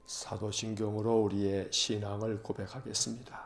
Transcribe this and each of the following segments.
사도신경으로 우리의 신앙을 고백하겠습니다.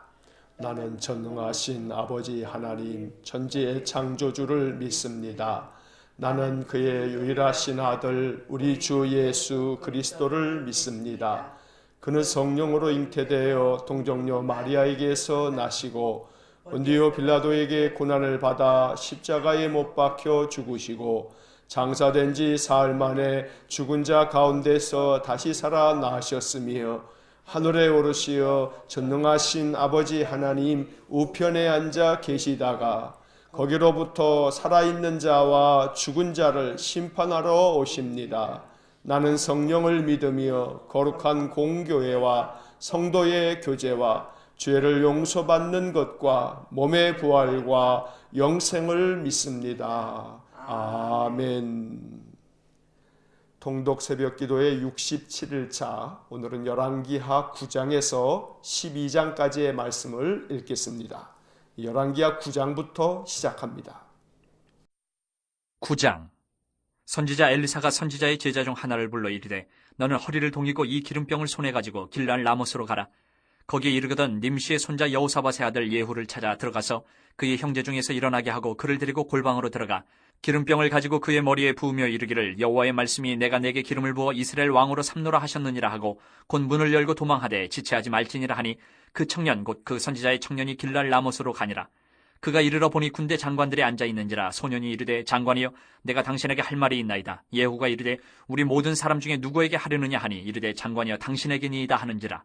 나는 전능하신 아버지 하나님 천지의 창조주를 믿습니다. 나는 그의 유일하신 아들 우리 주 예수 그리스도를 믿습니다. 그는 성령으로 잉태되어 동정녀 마리아에게서 나시고 본디오 빌라도에게 고난을 받아 십자가에 못 박혀 죽으시고 장사된 지 사흘 만에 죽은 자 가운데서 다시 살아나셨으며 하늘에 오르시어 전능하신 아버지 하나님 우편에 앉아 계시다가 거기로부터 살아있는 자와 죽은 자를 심판하러 오십니다. 나는 성령을 믿으며 거룩한 공교회와 성도의 교제와 죄를 용서받는 것과 몸의 부활과 영생을 믿습니다. 아멘. 통독 새벽기도의 67일차, 오늘은 열왕기하 9장에서 12장까지의 말씀을 읽겠습니다. 열왕기하 9장부터 시작합니다. 9장. 선지자 엘리사가 선지자의 제자 중 하나를 불러 이르되 너는 허리를 동이고 이 기름병을 손에 가지고 길랄 라모스로 가라. 거기에 이르거든 님시의 손자 여호사밧의 아들 예후를 찾아 들어가서 그의 형제 중에서 일어나게 하고 그를 데리고 골방으로 들어가 기름병을 가지고 그의 머리에 부으며 이르기를 여호와의 말씀이 내가 내게 기름을 부어 이스라엘 왕으로 삼노라 하셨느니라 하고 곧 문을 열고 도망하되 지체하지 말지니라 하니 그 청년 곧 그 선지자의 청년이 길랄 라모스로 가니라. 그가 이르러 보니 군대 장관들이 앉아있는지라 소년이 이르되 장관이여 내가 당신에게 할 말이 있나이다. 예후가 이르되 우리 모든 사람 중에 누구에게 하려느냐 하니 이르되 장관이여 당신에게니이다 하는지라.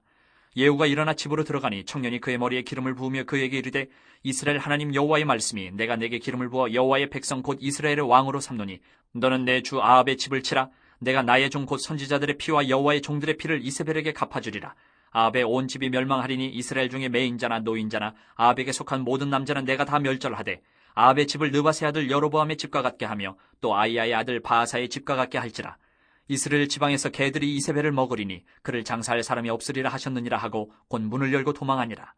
예후가 일어나 집으로 들어가니 청년이 그의 머리에 기름을 부으며 그에게 이르되 이스라엘 하나님 여호와의 말씀이 내가 내게 기름을 부어 여호와의 백성 곧 이스라엘의 왕으로 삼노니 너는 내 주 아합의 집을 치라. 내가 나의 종 곧 선지자들의 피와 여호와의 종들의 피를 이세벨에게 갚아주리라. 아합의 온 집이 멸망하리니 이스라엘 중에 매인자나 노인자나 아합에게 속한 모든 남자는 내가 다 멸절하되 아합의 집을 느바세 아들 여로보암의 집과 같게 하며 또 아이야의 아들 바하사의 집과 같게 할지라. 이스라엘 지방에서 개들이 이세벨을 먹으리니 그를 장사할 사람이 없으리라 하셨느니라 하고 곧 문을 열고 도망하니라.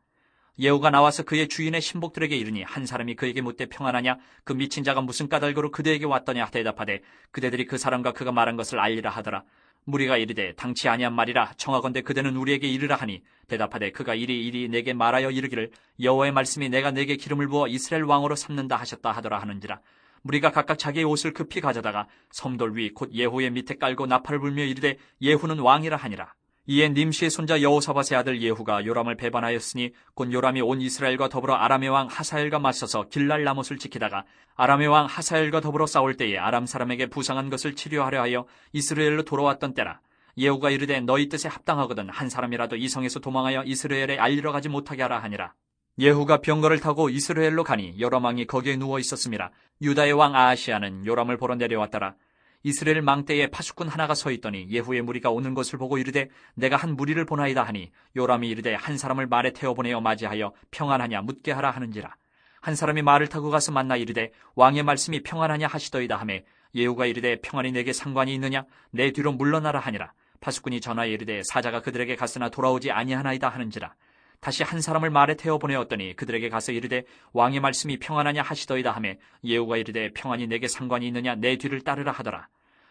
예후가 나와서 그의 주인의 신복들에게 이르니 한 사람이 그에게 묻되 평안하냐 그 미친 자가 무슨 까닭으로 그대에게 왔더냐 대답하되 그대들이 그 사람과 그가 말한 것을 알리라 하더라. 무리가 이르되 당치 아니한 말이라 청하건대 그대는 우리에게 이르라 하니 대답하되 그가 이리 내게 말하여 이르기를 여호와의 말씀이 내가 내게 기름을 부어 이스라엘 왕으로 삼는다 하셨다 하더라 하는지라. 무리가 각각 자기의 옷을 급히 가져다가 섬돌 위 곧 예후의 밑에 깔고 나팔을 불며 이르되 예후는 왕이라 하니라. 이에 님시의 손자 여호사밧의 아들 예후가 요람을 배반하였으니 곧 요람이 온 이스라엘과 더불어 아람의 왕 하사엘과 맞서서 길랄 라못을 지키다가 아람의 왕 하사엘과 더불어 싸울 때에 아람 사람에게 부상한 것을 치료하려 하여 이스라엘로 돌아왔던 때라. 예후가 이르되 너희 뜻에 합당하거든 한 사람이라도 이 성에서 도망하여 이스라엘에 알리러 가지 못하게 하라 하니라. 예후가 병거를 타고 이스라엘로 가니 요람 왕이 거기에 누워 있었음이라. 유다의 왕 아하시야는 요람을 보러 내려왔더라. 이스라엘 망대에 파수꾼 하나가 서 있더니 예후의 무리가 오는 것을 보고 이르되 내가 한 무리를 보나이다 하니 요람이 이르되 한 사람을 말에 태워보내어 맞이하여 평안하냐 묻게 하라 하는지라. 한 사람이 말을 타고 가서 만나 이르되 왕의 말씀이 평안하냐 하시더이다 하매 예후가 이르되 평안이 내게 상관이 있느냐 내 뒤로 물러나라 하니라. 파수꾼이 전하에 이르되 사자가 그들에게 갔으나 돌아오지 아니하나이다 하는지라. 다시 한 사람을 말에 태워 보내었더니 그들에게 가서 이르되 왕의 말씀이 평안하냐 하시더이다 하매 예후가 이르되 평안이 내게 상관이 있느냐 내 뒤를 따르라 하더라.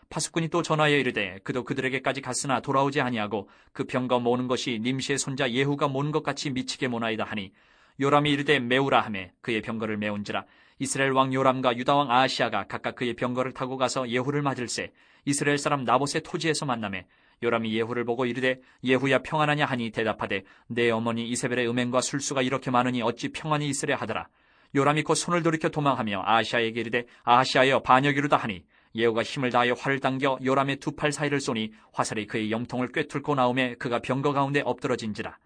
파수꾼이 또 전하여 이르되 그도 그들에게까지 갔으나 돌아오지 아니하고 그 병거 모는 것이 님시의 손자 예후가 모는 것 같이 미치게 모나이다 하니 요람이 이르되 메우라 하매 그의 병거를 메운지라. 이스라엘 왕 요람과 유다 왕 아하시야가 각각 그의 병거를 타고 가서 예후를 맞을세 이스라엘 사람 나봇의 토지에서 만나매 요람이 예후를 보고 이르되 예후야 평안하냐 하니 대답하되 내 어머니 이세벨의 음행과 술수가 이렇게 많으니 어찌 평안이 있으랴 하더라. 요람이 곧 손을 돌이켜 도망하며 아하시야에게 이르되 아하시야여 반역이루다 하니 예후가 힘을 다하여 활을 당겨 요람의 두 팔 사이를 쏘니 화살이 그의 염통을 꿰뚫고 나오매 그가 병거 가운데 엎드러진지라.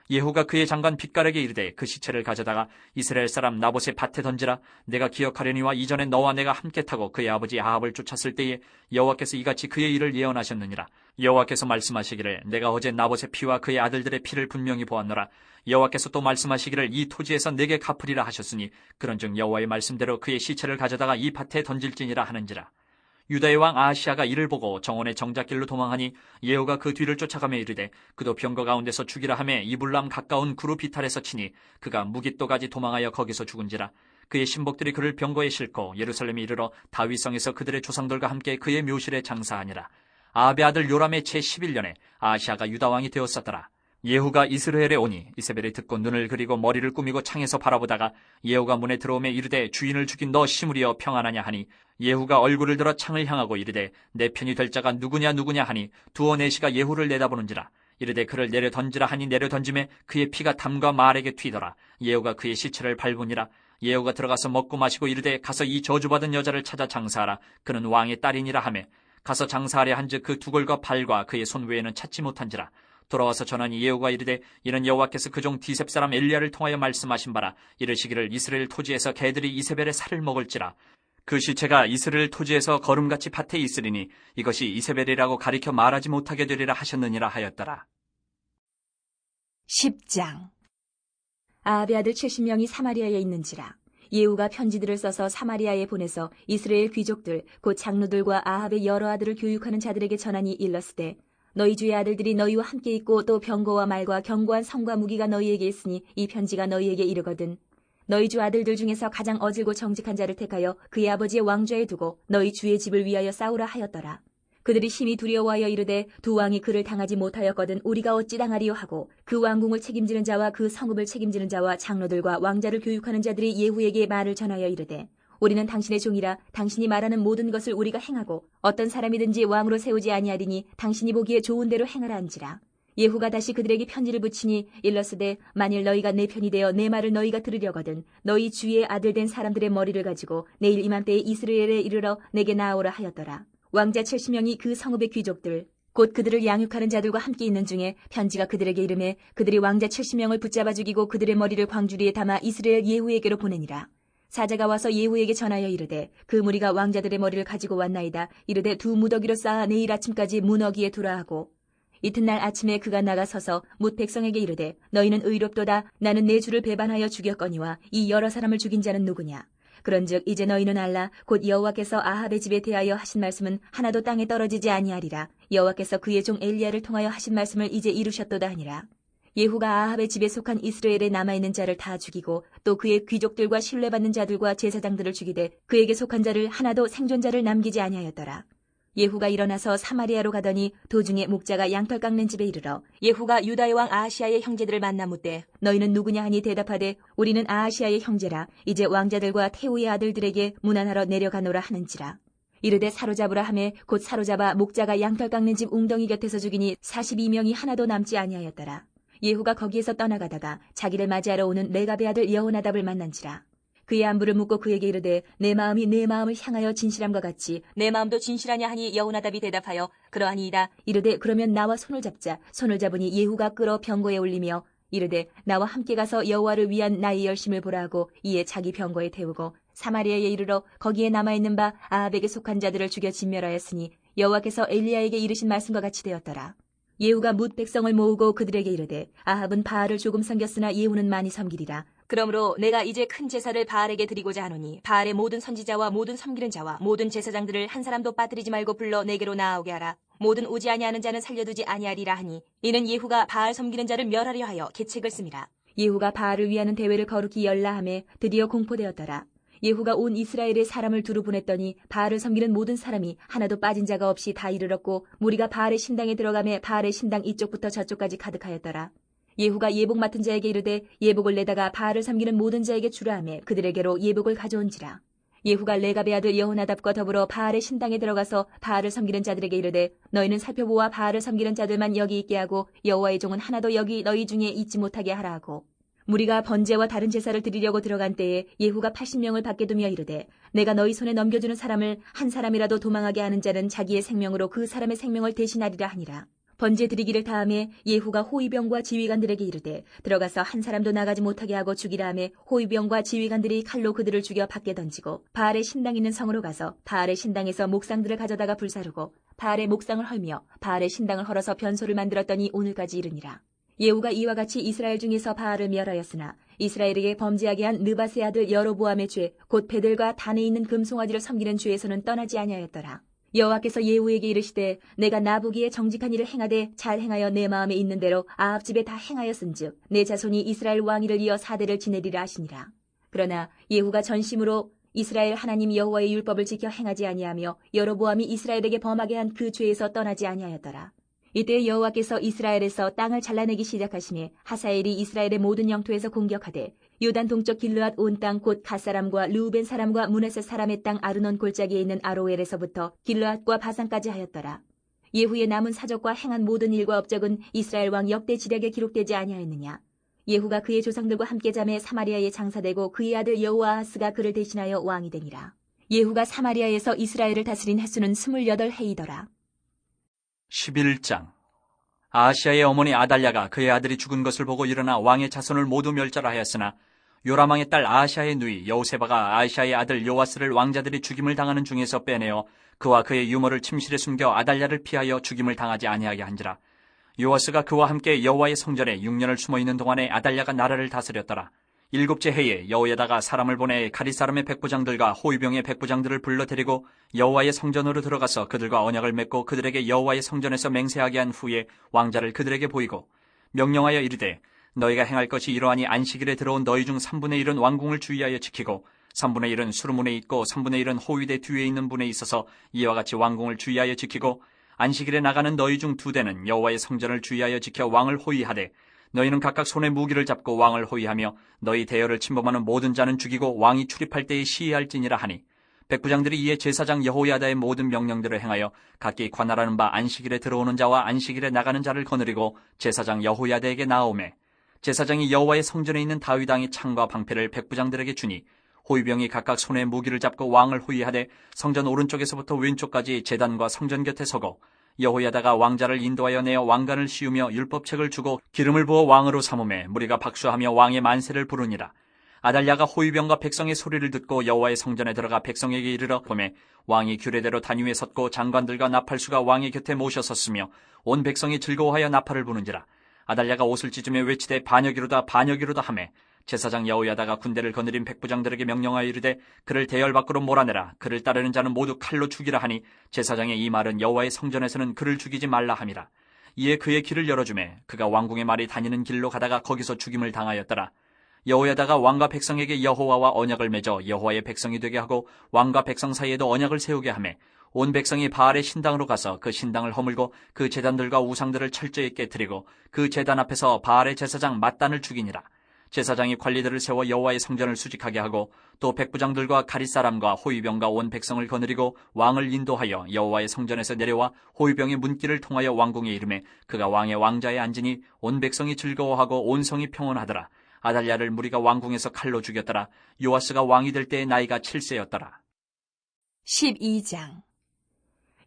예후가 그의 장관 빛깔에게 이르되 그 시체를 가져다가 이스라엘 사람 나봇의 밭에 던지라. 내가 기억하려니와 이전에 너와 내가 함께 타고 그의 아버지 아합을 쫓았을 때에 여호와께서 이같이 그의 일을 예언하셨느니라. 여호와께서 말씀하시기를 내가 어제 나봇의 피와 그의 아들들의 피를 분명히 보았노라. 여호와께서 또 말씀하시기를 이 토지에서 내게 갚으리라 하셨으니 그런즉 여호와의 말씀대로 그의 시체를 가져다가 이 밭에 던질지니라 하는지라. 유다의 왕 아하시야가 이를 보고 정원의 정작길로 도망하니 예후가 그 뒤를 쫓아가며 이르되 그도 병거 가운데서 죽이라 하매 이불람 가까운 구루 비탈에서 치니 그가 무깃도까지 도망하여 거기서 죽은지라. 그의 신복들이 그를 병거에 싣고 예루살렘에 이르러 다윗성에서 그들의 조상들과 함께 그의 묘실에 장사하니라. 아합의 아들 요람의 제11년에 아하시아가 유다 왕이 되었었더라. 예후가 이스라엘에 오니 이세벨이 듣고 눈을 그리고 머리를 꾸미고 창에서 바라보다가 예후가 문에 들어오매 이르되 주인을 죽인 너 시므리여 평안하냐 하니 예후가 얼굴을 들어 창을 향하고 이르되 내 편이 될 자가 누구냐 하니 두어 내시가 예후를 내다보는지라. 이르되 그를 내려 던지라 하니 내려 던짐에 그의 피가 담과 말에게 튀더라. 예후가 그의 시체를 밟으니라. 예후가 들어가서 먹고 마시고 이르되 가서 이 저주받은 여자를 찾아 장사하라. 그는 왕의 딸이니라 하매 가서 장사하려 한즉 그 두골과 발과 그의 손 외에는 찾지 못한지라. 돌아와서 전하니 예후가 이르되 이는 여호와께서 그 종 디셉 사람 엘리야를 통하여 말씀하신 바라. 이르시기를 이스라엘 토지에서 개들이 이세벨의 살을 먹을지라. 그 시체가 이스라엘 토지에서 거름같이 밭에 있으리니 이것이 이세벨이라고 가리켜 말하지 못하게 되리라 하셨느니라 하였더라. 10장. 아합의 아들 70명이 사마리아에 있는지라. 예후가 편지들을 써서 사마리아에 보내서 이스라엘 귀족들 곧 장로들과 아합의 여러 아들을 교육하는 자들에게 전하니 일렀으되 너희 주의 아들들이 너희와 함께 있고 또 병거와 말과 견고한 성과 무기가 너희에게 있으니 이 편지가 너희에게 이르거든 너희 주 아들들 중에서 가장 어질고 정직한 자를 택하여 그의 아버지의 왕좌에 두고 너희 주의 집을 위하여 싸우라 하였더라. 그들이 심히 두려워하여 이르되 두 왕이 그를 당하지 못하였거든 우리가 어찌 당하리요 하고 그 왕궁을 책임지는 자와 그 성읍을 책임지는 자와 장로들과 왕자를 교육하는 자들이 예후에게 말을 전하여 이르되 우리는 당신의 종이라 당신이 말하는 모든 것을 우리가 행하고 어떤 사람이든지 왕으로 세우지 아니하리니 당신이 보기에 좋은 대로 행하라 한지라. 예후가 다시 그들에게 편지를 붙이니 일렀으되 만일 너희가 내 편이 되어 내 말을 너희가 들으려거든 너희 주의 아들 된 사람들의 머리를 가지고 내일 이맘때에 이스라엘에 이르러 내게 나아오라 하였더라. 왕자 70명이 그 성읍의 귀족들 곧 그들을 양육하는 자들과 함께 있는 중에 편지가 그들에게 이르매 그들이 왕자 70명을 붙잡아 죽이고 그들의 머리를 광주리에 담아 이스라엘 예후에게로 보내니라. 사자가 와서 예후에게 전하여 이르되 그 무리가 왕자들의 머리를 가지고 왔나이다. 이르되 두 무더기로 쌓아 내일 아침까지 문어기에 두라 하고 이튿날 아침에 그가 나가서서 뭇 백성에게 이르되 너희는 의롭도다. 나는 내 주를 배반하여 죽였거니와 이 여러 사람을 죽인 자는 누구냐. 그런즉 이제 너희는 알라. 곧 여호와께서 아합의 집에 대하여 하신 말씀은 하나도 땅에 떨어지지 아니하리라. 여호와께서 그의 종 엘리야를 통하여 하신 말씀을 이제 이루셨도다 하니라. 예후가 아합의 집에 속한 이스라엘에 남아있는 자를 다 죽이고 또 그의 귀족들과 신뢰받는 자들과 제사장들을 죽이되 그에게 속한 자를 하나도 생존자를 남기지 아니하였더라. 예후가 일어나서 사마리아로 가더니 도중에 목자가 양털 깎는 집에 이르러 예후가 유다의 왕 아하시아의 형제들을 만나 묻되 너희는 누구냐 하니 대답하되 우리는 아하시아의 형제라. 이제 왕자들과 태우의 아들들에게 문안하러 내려가노라 하는지라. 이르되 사로잡으라 하매 곧 사로잡아 목자가 양털 깎는 집 웅덩이 곁에서 죽이니 42명이 하나도 남지 아니하였더라. 예후가 거기에서 떠나가다가 자기를 맞이하러 오는 레갑의 아들 여호나답을 만난지라. 그의 안부를 묻고 그에게 이르되 내 마음이 내 마음을 향하여 진실함과 같이 내 마음도 진실하냐 하니 여호나답이 대답하여 그러하니이다. 이르되 그러면 나와 손을 잡자. 손을 잡으니 예후가 끌어 병거에 올리며 이르되 나와 함께 가서 여호와를 위한 나의 열심을 보라 하고 이에 자기 병거에 태우고 사마리아에 이르러 거기에 남아있는 바 아합에게 속한 자들을 죽여 진멸하였으니 여호와께서 엘리야에게 이르신 말씀과 같이 되었더라. 예후가 뭇 백성을 모으고 그들에게 이르되 아합은 바알을 조금 섬겼으나 예후는 많이 섬기리라. 그러므로 내가 이제 큰 제사를 바알에게 드리고자 하노니 바알의 모든 선지자와 모든 섬기는 자와 모든 제사장들을 한 사람도 빠뜨리지 말고 불러 내게로 나아오게 하라. 모든 오지 아니하는 자는 살려두지 아니하리라 하니 이는 예후가 바알 섬기는 자를 멸하려 하여 계책을 씁니다. 예후가 바알을 위하는 대회를 거룩히 열라 하매 드디어 공포되었더라. 예후가 온 이스라엘에 사람을 두루 보냈더니 바알을 섬기는 모든 사람이 하나도 빠진 자가 없이 다 이르렀고 무리가 바알의 신당에 들어가매 바알의 신당 이쪽부터 저쪽까지 가득하였더라. 예후가 예복 맡은 자에게 이르되 예복을 내다가 바알을 섬기는 모든 자에게 주라 하매 그들에게로 예복을 가져온지라. 예후가 레갑의 아들 여호나답과 더불어 바알의 신당에 들어가서 바알을 섬기는 자들에게 이르되 너희는 살펴보아 바알을 섬기는 자들만 여기 있게 하고 여호와의 종은 하나도 여기 너희 중에 있지 못하게 하라 하고 무리가 번제와 다른 제사를 드리려고 들어간 때에 예후가 80명을 밖에 두며 이르되 내가 너희 손에 넘겨주는 사람을 한 사람이라도 도망하게 하는 자는 자기의 생명으로 그 사람의 생명을 대신하리라 하니라. 번제 드리기를 다음에 예후가 호위병과 지휘관들에게 이르되 들어가서 한 사람도 나가지 못하게 하고 죽이라 하매 호위병과 지휘관들이 칼로 그들을 죽여 밖에 던지고 바알의 신당 있는 성으로 가서 바알의 신당에서 목상들을 가져다가 불사르고 바알의 목상을 헐며 바알의 신당을 헐어서 변소를 만들었더니 오늘까지 이르니라. 예후가 이와 같이 이스라엘 중에서 바알을 멸하였으나 이스라엘에게 범죄하게 한 느밧의 아들 여로보암의 죄 곧 베델과 단에 있는 금송아지를 섬기는 죄에서는 떠나지 아니하였더라. 여호와께서 예후에게 이르시되 내가 나보기에 정직한 일을 행하되 잘 행하여 내 마음에 있는 대로 아합 집에 다 행하였은즉 내 자손이 이스라엘 왕위를 이어 4대를 지내리라 하시니라. 그러나 예후가 전심으로 이스라엘 하나님 여호와의 율법을 지켜 행하지 아니하며 여로보암이 이스라엘에게 범하게 한 그 죄에서 떠나지 아니하였더라. 이때 여호와께서 이스라엘에서 땅을 잘라내기 시작하시니 하사엘이 이스라엘의 모든 영토에서 공격하되 요단 동쪽 길르앗 온 땅 곧 갓사람과 르우벤 사람과 므낫세 사람의 땅 아르논 골짜기에 있는 아로엘에서부터 길르앗과 바산까지 하였더라. 예후의 남은 사적과 행한 모든 일과 업적은 이스라엘 왕 역대 지략에 기록되지 아니하였느냐. 예후가 그의 조상들과 함께 잠에 사마리아에 장사되고 그의 아들 여호아하스가 그를 대신하여 왕이 되니라. 예후가 사마리아에서 이스라엘을 다스린 횟수는 28해이더라. 11장. 아하시아의 어머니 아달랴가 그의 아들이 죽은 것을 보고 일어나 왕의 자손을 모두 멸절하 하였으나 요람왕의 딸 아하시아의 누이 여호세바가 아하시아의 아들 요아스를 왕자들이 죽임을 당하는 중에서 빼내어 그와 그의 유모를 침실에 숨겨 아달랴를 피하여 죽임을 당하지 아니하게 한지라. 요아스가 그와 함께 여호와의 성전에 6년을 숨어있는 동안에 아달랴가 나라를 다스렸더라. 7째 해에 여호야다가 사람을 보내 가릿 사람의 백부장들과 호위병의 백부장들을 불러 데리고 여호와의 성전으로 들어가서 그들과 언약을 맺고 그들에게 여호와의 성전에서 맹세하게 한 후에 왕자를 그들에게 보이고 명령하여 이르되 너희가 행할 것이 이러하니 안식일에 들어온 너희 중 3분의 1은 왕궁을 주의하여 지키고 3분의 1은 수르문에 있고 3분의 1은 호위대 뒤에 있는 분에 있어서 이와 같이 왕궁을 주의하여 지키고 안식일에 나가는 너희 중 2대는 여호와의 성전을 주의하여 지켜 왕을 호위하되 너희는 각각 손에 무기를 잡고 왕을 호위하며 너희 대열을 침범하는 모든 자는 죽이고 왕이 출입할 때에 시해할지니라 하니 백부장들이 이에 제사장 여호야다의 모든 명령들을 행하여 각기 관할하는 바 안식일에 들어오는 자와 안식일에 나가는 자를 거느리고 제사장 여호야다에게 나아오매 제사장이 여호와의 성전에 있는 다윗왕의 창과 방패를 백부장들에게 주니 호위병이 각각 손에 무기를 잡고 왕을 호위하되 성전 오른쪽에서부터 왼쪽까지 제단과 성전 곁에 서고 여호야다가 왕자를 인도하여 내어 왕관을 씌우며 율법책을 주고 기름을 부어 왕으로 삼음에 무리가 박수하며 왕의 만세를 부르니라. 아달랴가 호위병과 백성의 소리를 듣고 여호와의 성전에 들어가 백성에게 이르러 보매 왕이 규례대로 단 위에 섰고 장관들과 나팔수가 왕의 곁에 모셔 섰으며 온 백성이 즐거워하여 나팔을 부는지라. 아달랴가 옷을 찢으며 외치되 반역이로다 반역이로다 하매 제사장 여호야다가 군대를 거느린 백부장들에게 명령하여 이르되 그를 대열 밖으로 몰아내라. 그를 따르는 자는 모두 칼로 죽이라 하니 제사장의 이 말은 여호와의 성전에서는 그를 죽이지 말라 함이라. 이에 그의 길을 열어주매 그가 왕궁의 말이 다니는 길로 가다가 거기서 죽임을 당하였더라. 여호야다가 왕과 백성에게 여호와와 언약을 맺어 여호와의 백성이 되게 하고 왕과 백성 사이에도 언약을 세우게 하매 온 백성이 바알의 신당으로 가서 그 신당을 허물고 그 제단들과 우상들을 철저히 깨뜨리고 그 제단 앞에서 바알의 제사장 맏단을 죽이니라. 제사장이 관리들을 세워 여호와의 성전을 수직하게 하고 또 백부장들과 가릿 사람과 호위병과 온 백성을 거느리고 왕을 인도하여 여호와의 성전에서 내려와 호위병의 문길을 통하여 왕궁에 이르매 그가 왕의 왕자에 앉으니 온 백성이 즐거워하고 온 성이 평온하더라. 아달랴를 무리가 왕궁에서 칼로 죽였더라. 요아스가 왕이 될 때의 나이가 7세였더라. 12장.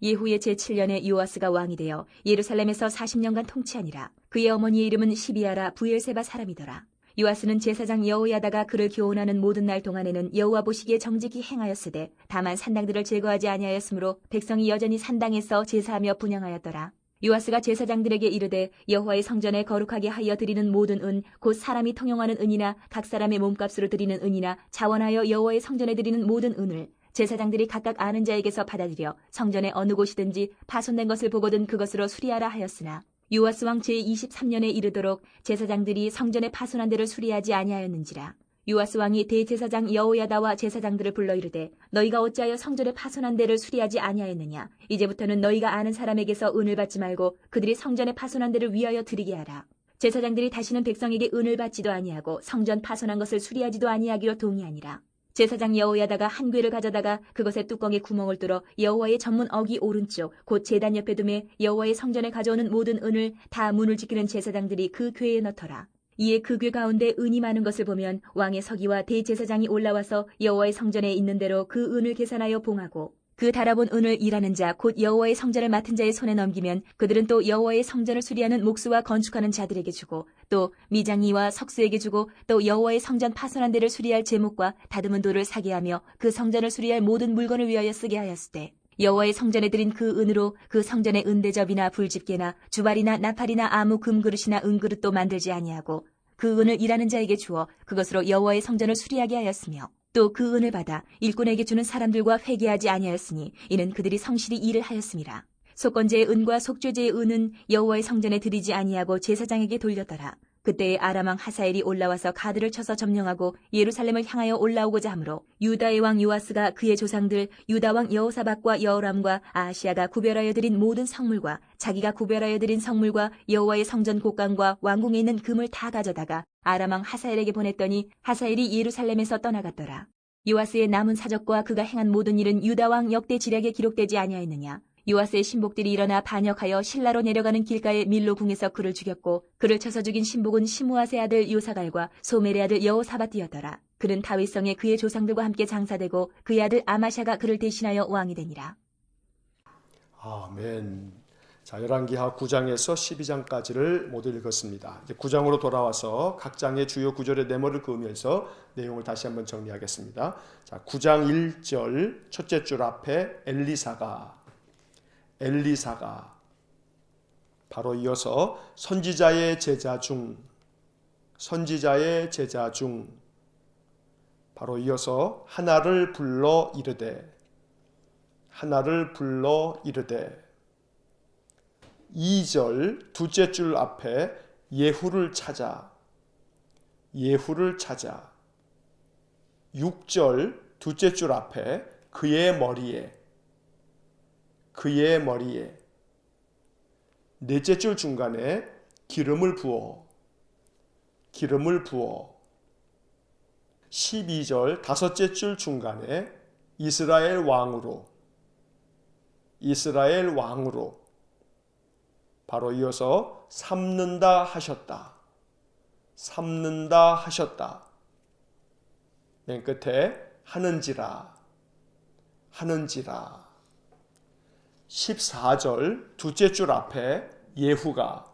예후의 제7년에 요아스가 왕이 되어 예루살렘에서 40년간 통치하니라. 그의 어머니의 이름은 시비아라 부엘세바 사람이더라. 요아스는 제사장 여호야다가 그를 교훈하는 모든 날 동안에는 여호와 보시기에 정직히 행하였으되 다만 산당들을 제거하지 아니하였으므로 백성이 여전히 산당에서 제사하며 분향하였더라. 요아스가 제사장들에게 이르되 여호와의 성전에 거룩하게 하여 드리는 모든 은 곧 사람이 통용하는 은이나 각 사람의 몸값으로 드리는 은이나 자원하여 여호와의 성전에 드리는 모든 은을 제사장들이 각각 아는 자에게서 받아들여 성전의 어느 곳이든지 파손된 것을 보거든 그것으로 수리하라 하였으나 요아스 왕 제23년에 이르도록 제사장들이 성전의 파손한 데를 수리하지 아니하였는지라. 요아스 왕이 대제사장 여호야다와 제사장들을 불러 이르되 너희가 어찌하여 성전의 파손한 데를 수리하지 아니하였느냐. 이제부터는 너희가 아는 사람에게서 은을 받지 말고 그들이 성전의 파손한 데를 위하여 드리게 하라. 제사장들이 다시는 백성에게 은을 받지도 아니하고 성전 파손한 것을 수리하지도 아니하기로 동의하니라. 제사장 여호야다가 한 궤를 가져다가 그것의 뚜껑에 구멍을 뚫어 여호와의 전문 어기 오른쪽 곧 제단 옆에 두매 여호와의 성전에 가져오는 모든 은을 다 문을 지키는 제사장들이 그 궤에 넣더라. 이에 그 궤 가운데 은이 많은 것을 보면 왕의 서기와 대제사장이 올라와서 여호와의 성전에 있는 대로 그 은을 계산하여 봉하고 그 달아본 은을 일하는 자 곧 여호와의 성전을 맡은 자의 손에 넘기면 그들은 또 여호와의 성전을 수리하는 목수와 건축하는 자들에게 주고 또 미장이와 석수에게 주고 또 여호와의 성전 파손한 데를 수리할 제목과 다듬은 돌을 사게 하며 그 성전을 수리할 모든 물건을 위하여 쓰게 하였으되 여호와의 성전에 드린 그 은으로 그 성전의 은대접이나 불집게나 주발이나 나팔이나 아무 금그릇이나 은그릇도 만들지 아니하고 그 은을 일하는 자에게 주어 그것으로 여호와의 성전을 수리하게 하였으며 또 그 은을 받아 일꾼에게 주는 사람들과 회개하지 아니하였으니 이는 그들이 성실히 일을 하였음이라. 속건제의 은과 속죄제의 은은 여호와의 성전에 드리지 아니하고 제사장에게 돌렸더라. 그때에 아람 왕 하사엘이 올라와서 가드를 쳐서 점령하고 예루살렘을 향하여 올라오고자 하므로 유다의 왕 요아스가 그의 조상들 유다 왕 여호사밧과 여호람과 아하시아가 구별하여 드린 모든 성물과 자기가 구별하여 드린 성물과 여호와의 성전 곡간과 왕궁에 있는 금을 다 가져다가 아람 왕 하사엘에게 보냈더니 하사엘이 예루살렘에서 떠나갔더라. 요아스의 남은 사적과 그가 행한 모든 일은 유다 왕 역대 지략에 기록되지 아니하였느냐. 요아스의 신복들이 일어나 반역하여 실라로 내려가는 길가의 밀로 궁에서 그를 죽였고 그를 쳐서 죽인 신복은 시므아스의 아들 요사갈과 소멜의 아들 여호사밧이었더라. 그는 다윗성에 그의 조상들과 함께 장사되고 그의 아들 아마샤가 그를 대신하여 왕이 되니라. 아멘. 자, 열왕기하 9장에서 12장까지를 모두 읽었습니다. 이제 9장으로 돌아와서 각 장의 주요 구절의 내모를 그으면서 내용을 다시 한번 정리하겠습니다. 자, 9장 1절 첫째 줄 앞에 엘리사가 바로 이어서 선지자의 제자 중 바로 이어서 하나를 불러 이르되 2절 둘째 줄 앞에 예후를 찾아 6절 둘째 줄 앞에 그의 머리에 넷째 줄 중간에 기름을 부어 12절 다섯째 줄 중간에 이스라엘 왕으로 바로 이어서 삼는다 하셨다. 맨 끝에 하는지라 14절 둘째 줄 앞에 예후가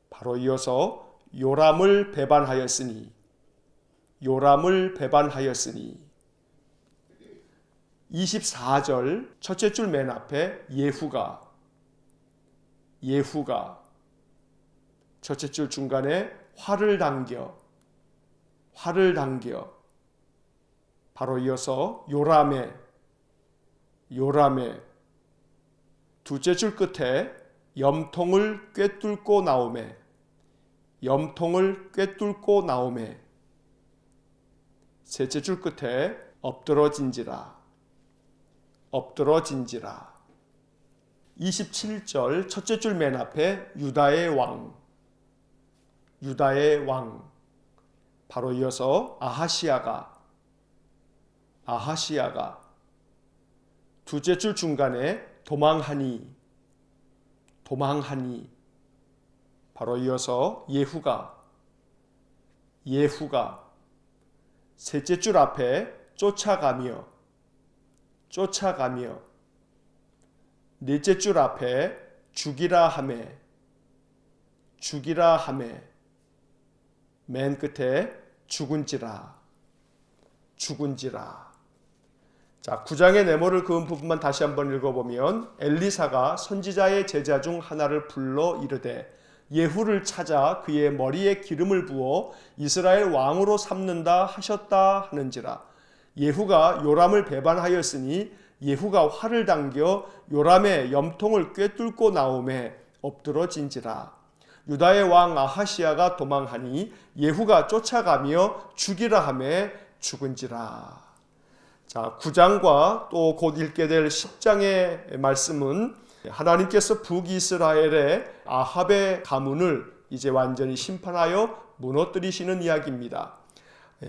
바로 이어서 요람을 배반하였으니 24절 첫째 줄 맨 앞에 예후가 첫째 줄 중간에 활을 당겨 바로 이어서 요람에 둘째 줄 끝에 염통을 꿰뚫고 나오매 셋째 줄 끝에 엎드러진지라 27절 첫째 줄 맨 앞에 유다의 왕 바로 이어서 아하시아가 둘째 줄 중간에 도망하니 바로 이어서 예후가 셋째 줄 앞에 쫓아가며 넷째 줄 앞에 죽이라 하매 맨 끝에 죽은지라 자, 9장의 네모를 그은 부분만 다시 한번 읽어보면 엘리사가 선지자의 제자 중 하나를 불러 이르되 예후를 찾아 그의 머리에 기름을 부어 이스라엘 왕으로 삼는다 하셨다 하는지라. 예후가 요람을 배반하였으니 예후가 활을 당겨 요람의 염통을 꿰뚫고 나오매 엎드러진지라. 유다의 왕 아하시아가 도망하니 예후가 쫓아가며 죽이라 하매 죽은지라. 자, 9장과 또 곧 읽게 될 10장의 말씀은 하나님께서 북이스라엘의 아합의 가문을 이제 완전히 심판하여 무너뜨리시는 이야기입니다.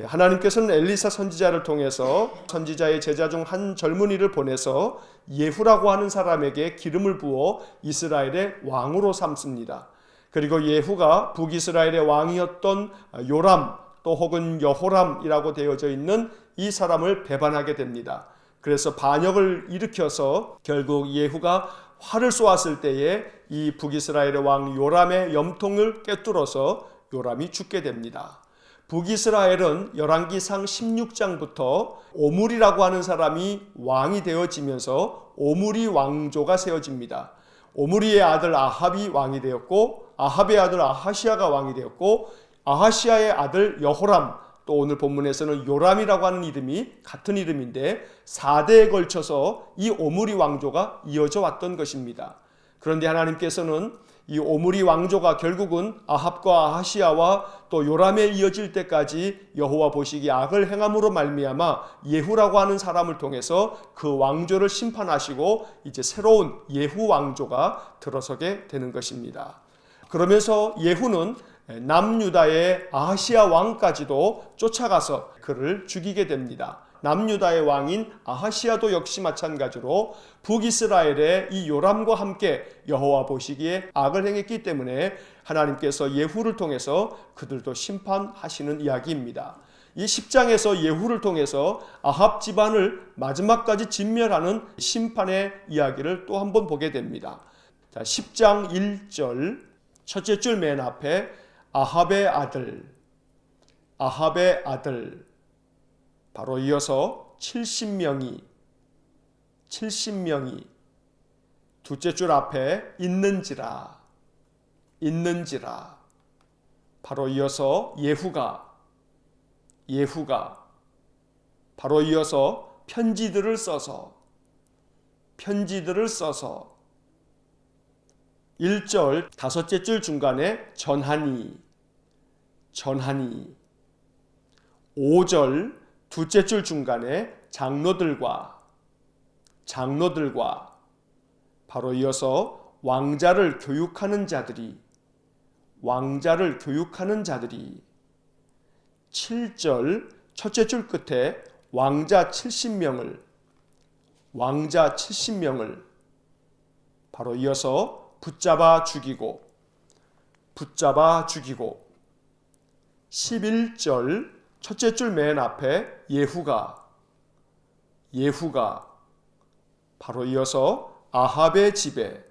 하나님께서는 엘리사 선지자를 통해서 선지자의 제자 중 한 젊은이를 보내서 예후라고 하는 사람에게 기름을 부어 이스라엘의 왕으로 삼습니다. 그리고 예후가 북이스라엘의 왕이었던 요람 또 혹은 여호람이라고 되어져 있는 이 사람을 배반하게 됩니다. 그래서 반역을 일으켜서 결국 예후가 활을 쏘았을 때에 이 북이스라엘의 왕 요람의 염통을 꿰뚫어서 요람이 죽게 됩니다. 북이스라엘은 열왕기상 16장부터 오므리라고 하는 사람이 왕이 되어지면서 오므리 왕조가 세워집니다. 오므리의 아들 아합이 왕이 되었고 아합의 아들 아하시아가 왕이 되었고 아하시아의 아들 여호람 또 오늘 본문에서는 요람이라고 하는 이름이 같은 이름인데 4대에 걸쳐서 이 오므리 왕조가 이어져 왔던 것입니다. 그런데 하나님께서는 이 오므리 왕조가 결국은 아합과 아하시야와 또 요람에 이어질 때까지 여호와 보시기에 악을 행함으로 말미암아 예후라고 하는 사람을 통해서 그 왕조를 심판하시고 이제 새로운 예후 왕조가 들어서게 되는 것입니다. 그러면서 예후는 남유다의 아하시야 왕까지도 쫓아가서 그를 죽이게 됩니다. 남유다의 왕인 아하시야도 역시 마찬가지로 북이스라엘의 이 요람과 함께 여호와 보시기에 악을 행했기 때문에 하나님께서 예후를 통해서 그들도 심판하시는 이야기입니다. 이 10장에서 예후를 통해서 아합 집안을 마지막까지 진멸하는 심판의 이야기를 또 한 번 보게 됩니다. 자, 10장 1절 첫째 줄 맨 앞에 아합의 아들 바로 이어서 70명이 둘째 줄 앞에 있는지라 바로 이어서 예후가 바로 이어서 편지들을 써서 1절 다섯째 줄 중간에 전하니 5절 둘째 줄 중간에 장로들과 바로 이어서 왕자를 교육하는 자들이 7절 첫째 줄 끝에 왕자 70명을 바로 이어서 붙잡아 죽이고 11절 첫째 줄 맨 앞에 예후가 바로 이어서 아합의 집에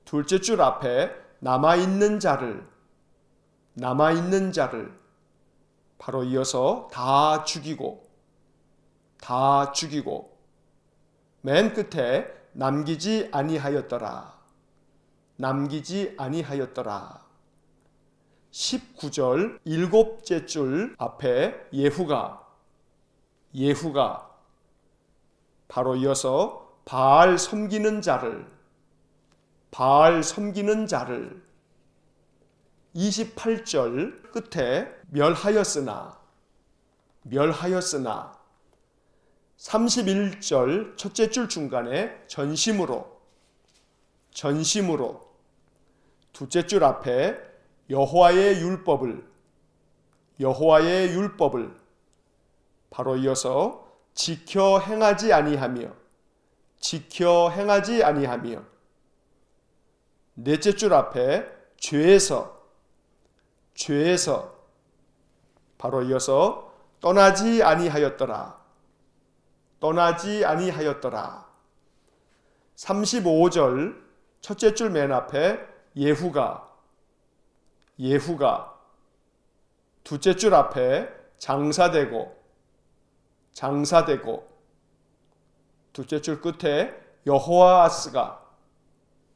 둘째 줄 앞에 남아있는 자를 바로 이어서 다 죽이고 맨 끝에 남기지 아니하였더라 19절 일곱째 줄 앞에 예후가 바로 이어서 바알 섬기는 자를 28절 끝에 멸하였으나 31절 첫째 줄 중간에 전심으로 둘째 줄 앞에 여호와의 율법을 바로 이어서 지켜 행하지 아니하며 넷째 줄 앞에 죄에서 바로 이어서 떠나지 아니하였더라 35절 첫째 줄 맨 앞에 예후가 둘째 줄 앞에 장사되고 둘째 줄 끝에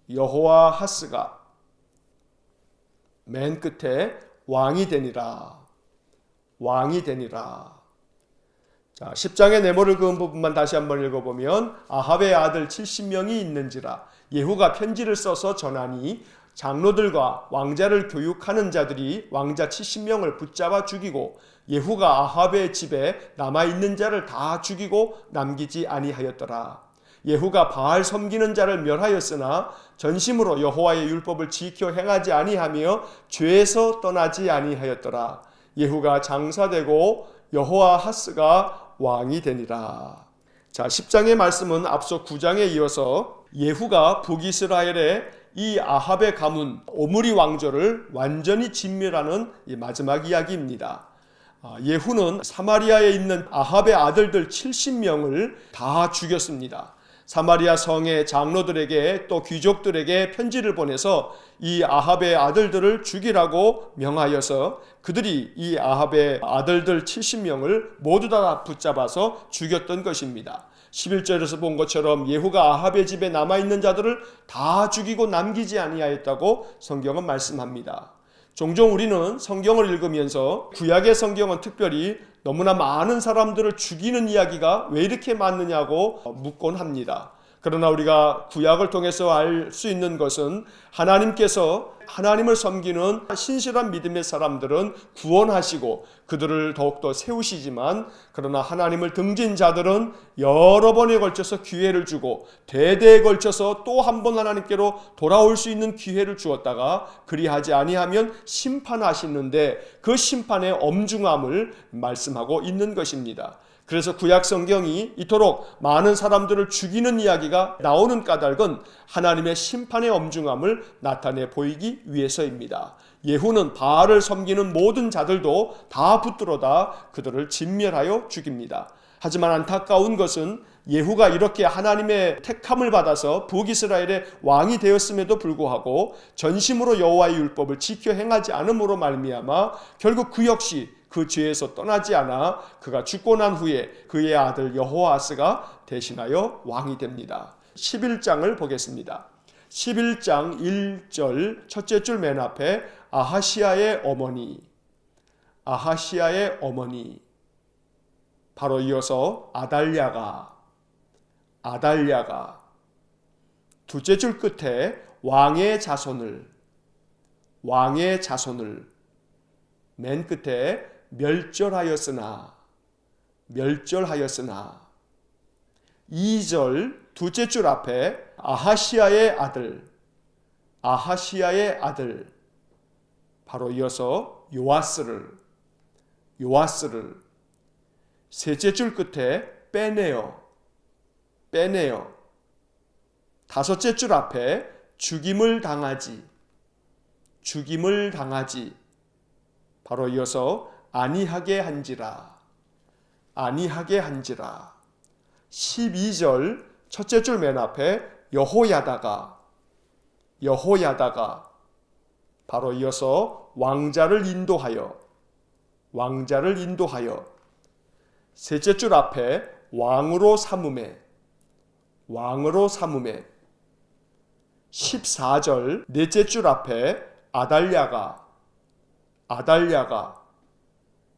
여호아하스가 맨 끝에 왕이 되니라. 자, 10장의 네모를 그은 부분만 다시 한번 읽어보면 아합의 아들 70명이 있는지라 예후가 편지를 써서 전하니 장로들과 왕자를 교육하는 자들이 왕자 70명을 붙잡아 죽이고 예후가 아합의 집에 남아있는 자를 다 죽이고 남기지 아니하였더라. 예후가 바알 섬기는 자를 멸하였으나 전심으로 여호와의 율법을 지켜 행하지 아니하며 죄에서 떠나지 아니하였더라. 예후가 장사되고 여호아하스가 왕이 되니라. 자, 10장의 말씀은 앞서 9장에 이어서 예후가 북이스라엘의 이 아합의 가문 오므리 왕조를 완전히 진멸하는 이 마지막 이야기입니다. 예후는 사마리아에 있는 아합의 아들들 70명을 다 죽였습니다. 사마리아 성의 장로들에게 또 귀족들에게 편지를 보내서 이 아합의 아들들을 죽이라고 명하여서 그들이 이 아합의 아들들 70명을 모두 다 붙잡아서 죽였던 것입니다. 11절에서 본 것처럼 예후가 아합의 집에 남아있는 자들을 다 죽이고 남기지 아니하였다고 성경은 말씀합니다. 종종 우리는 성경을 읽으면서 구약의 성경은 특별히 너무나 많은 사람들을 죽이는 이야기가 왜 이렇게 많느냐고 묻곤 합니다. 그러나 우리가 구약을 통해서 알 수 있는 것은 하나님께서 하나님을 섬기는 신실한 믿음의 사람들은 구원하시고 그들을 더욱더 세우시지만, 그러나 하나님을 등진 자들은 여러 번에 걸쳐서 기회를 주고 대대에 걸쳐서 또 한 번 하나님께로 돌아올 수 있는 기회를 주었다가 그리하지 아니하면 심판하시는데 그 심판의 엄중함을 말씀하고 있는 것입니다. 그래서 구약 성경이 이토록 많은 사람들을 죽이는 이야기가 나오는 까닭은 하나님의 심판의 엄중함을 나타내 보이기 위해서입니다. 예후는 바알을 섬기는 모든 자들도 다 붙들어다 그들을 진멸하여 죽입니다. 하지만 안타까운 것은 예후가 이렇게 하나님의 택함을 받아서 북이스라엘의 왕이 되었음에도 불구하고 전심으로 여호와의 율법을 지켜 행하지 않음으로 말미암아 결국 그 역시 그 죄에서 떠나지 않아 그가 죽고 난 후에 그의 아들 여호아스가 대신하여 왕이 됩니다. 11장을 보겠습니다. 11장 1절 첫째 줄 맨 앞에 아하시아의 어머니, 바로 이어서 아달랴가, 둘째 줄 끝에 왕의 자손을, 맨 끝에 멸절하였으나, 2절 둘째 줄 앞에 아하시아의 아들, 바로 이어서 요아스를, 셋째 줄 끝에 빼내어, 다섯째 줄 앞에 죽임을 당하지, 바로 이어서 아니하게 한지라. 12절 첫째 줄 맨 앞에 여호야다가, 바로 이어서 왕자를 인도하여, 셋째 줄 앞에 왕으로 삼음에, 14절 넷째 줄 앞에 아달랴가,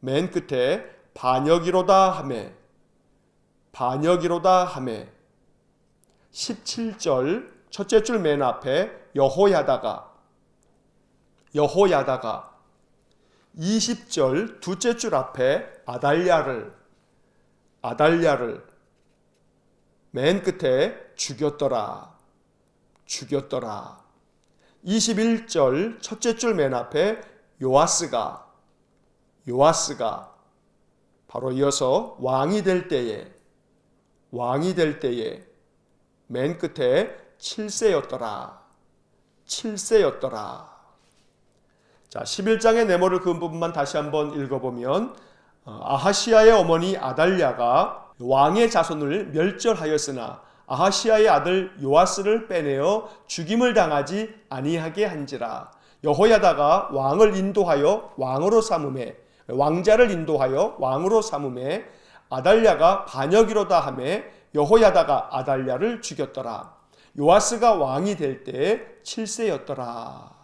맨 끝에 반역이로다 하매, 17절 첫째 줄 맨 앞에 여호야다가, 20절 둘째 줄 앞에 아달랴를, 맨 끝에 죽였더라. 21절 첫째 줄 맨 앞에 요아스가, 바로 이어서 왕이 될 때에, 맨 끝에 칠세였더라. 자, 11장의 네모를 그은 부분만 다시 한번 읽어보면, 아하시아의 어머니 아달랴가 왕의 자손을 멸절하였으나 아하시아의 아들 요아스를 빼내어 죽임을 당하지 아니하게 한지라. 여호야다가 왕을 인도하여 왕으로 삼음에, 왕자를 인도하여 왕으로 삼음에 아달랴가 반역이로다 하매 여호야다가 아달랴를 죽였더라. 요아스가 왕이 될 때에 7세였더라.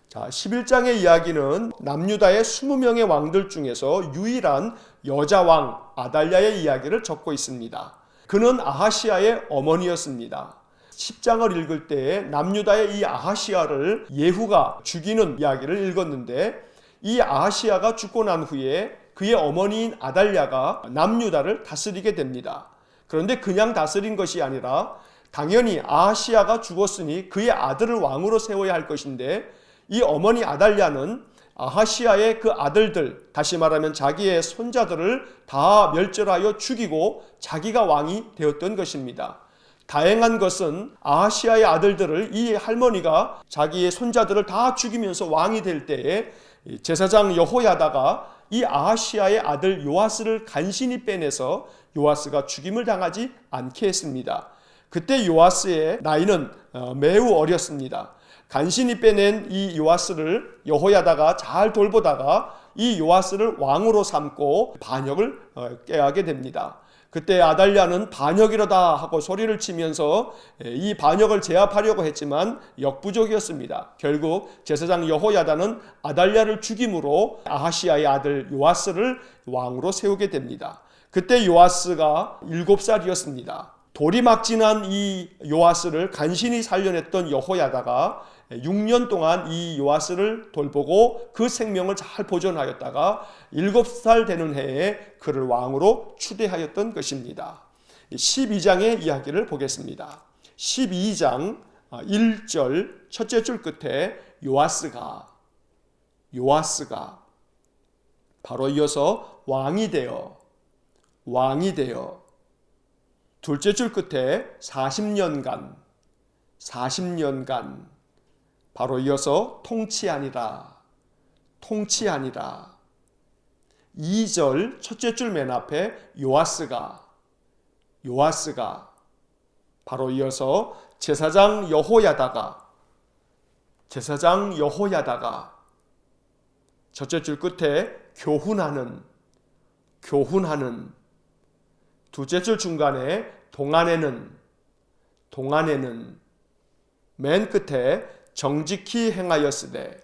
자, 11장의 이야기는 남유다의 20명의 왕들 중에서 유일한 여자왕 아달랴의 이야기를 적고 있습니다. 그는 아하시아의 어머니였습니다. 10장을 읽을 때에 남유다의 이 아하시아를 예후가 죽이는 이야기를 읽었는데, 이 아하시아가 죽고 난 후에 그의 어머니인 아달랴가 남유다를 다스리게 됩니다. 그런데 그냥 다스린 것이 아니라 당연히 아하시아가 죽었으니 그의 아들을 왕으로 세워야 할 것인데, 이 어머니 아달랴는 아하시아의 그 아들들, 다시 말하면 자기의 손자들을 다 멸절하여 죽이고 자기가 왕이 되었던 것입니다. 다행한 것은 아하시아의 아들들을 이 할머니가 자기의 손자들을 다 죽이면서 왕이 될 때에 제사장 여호야다가 이 아하시아의 아들 요아스를 간신히 빼내서 요아스가 죽임을 당하지 않게 했습니다. 그때 요아스의 나이는 매우 어렸습니다. 간신히 빼낸 이 요아스를 여호야다가 잘 돌보다가 이 요아스를 왕으로 삼고 반역을 꾀하게 됩니다. 그때 아달랴는 반역이로다 하고 소리를 치면서 이 반역을 제압하려고 했지만 역부족이었습니다. 결국 제사장 여호야다는 아달랴를 죽임으로 아하시아의 아들 요아스를 왕으로 세우게 됩니다. 그때 요아스가 7살이었습니다. 도리막진한 이 요아스를 간신히 살려냈던 여호야다가 6년 동안 이 요아스를 돌보고 그 생명을 잘 보존하였다가 7살 되는 해에 그를 왕으로 추대하였던 것입니다. 12장의 이야기를 보겠습니다. 12장 1절 첫째 줄 끝에 요아스가 바로 이어서 왕이 되어 둘째 줄 끝에 40년간 바로 이어서 통치하니라 2절 첫째 줄 맨 앞에 요아스가 바로 이어서 제사장 여호야다가 첫째 줄 끝에 교훈하는 둘째 줄 중간에 동안에는 맨 끝에 정직히 행하였으되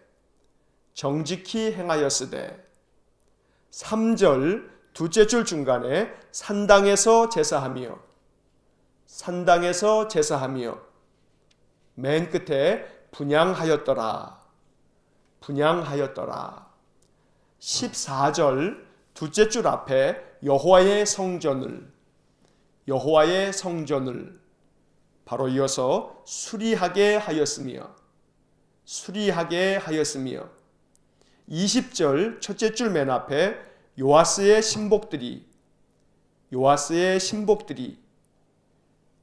3절 둘째 줄 중간에 산당에서 제사하며 맨 끝에 분향하였더라 14절 둘째 줄 앞에 여호와의 성전을 바로 이어서 수리하게 하였으며 20절 첫째 줄 맨 앞에 요아스의 신복들이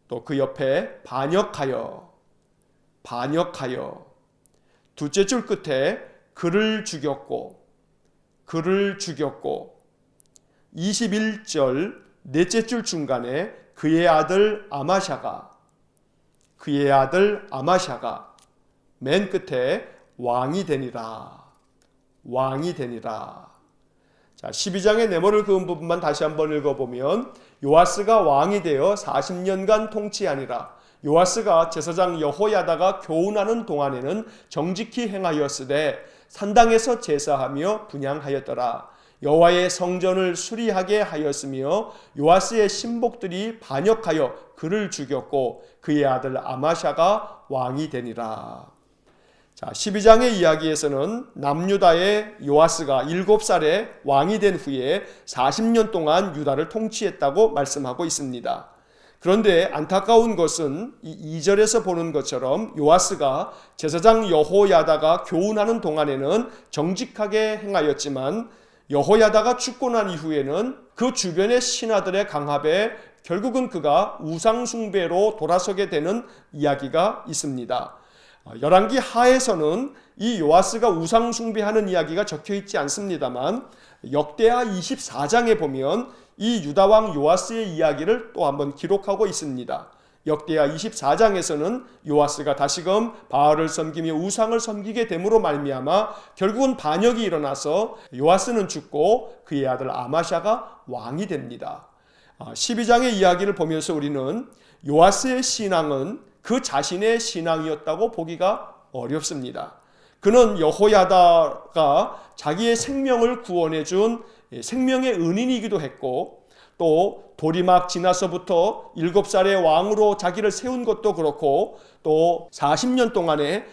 또 그 옆에 반역하여 둘째 줄 끝에 그를 죽였고 21절 넷째 줄 중간에 그의 아들 아마샤가 맨 끝에 왕이 되니라. 자, 12장의 네모를 그은 부분만 다시 한번 읽어보면 요아스가 왕이 되어 40년간 통치하니라. 요아스가 제사장 여호야다가 교훈하는 동안에는 정직히 행하였으되 산당에서 제사하며 분향하였더라. 여호와의 성전을 수리하게 하였으며 요아스의 신복들이 반역하여 그를 죽였고 그의 아들 아마샤가 왕이 되니라. 자, 12장의 이야기에서는 남유다의 요아스가 7살에 왕이 된 후에 40년 동안 유다를 통치했다고 말씀하고 있습니다. 그런데 안타까운 것은 이 2절에서 보는 것처럼 요아스가 제사장 여호야다가 교훈하는 동안에는 정직하게 행하였지만 여호야다가 죽고 난 이후에는 그 주변의 신하들의 강압에 결국은 그가 우상숭배로 돌아서게 되는 이야기가 있습니다. 열왕기 하에서는 이 요아스가 우상숭배하는 이야기가 적혀있지 않습니다만 역대하 24장에 보면 이 유다왕 요아스의 이야기를 또 한번 기록하고 있습니다. 역대하 24장에서는 요아스가 다시금 바알을 섬기며 우상을 섬기게 됨으로 말미암아 결국은 반역이 일어나서 요아스는 죽고 그의 아들 아마샤가 왕이 됩니다. 12장의 이야기를 보면서 우리는 요아스의 신앙은 그 자신의 신앙이었다고 보기가 어렵습니다. 그는 여호야다가 자기의 생명을 구원해 준 생명의 은인이기도 했고 또 도리막 지나서부터 7살의 왕으로 자기를 세운 것도 그렇고 또 40년 동안에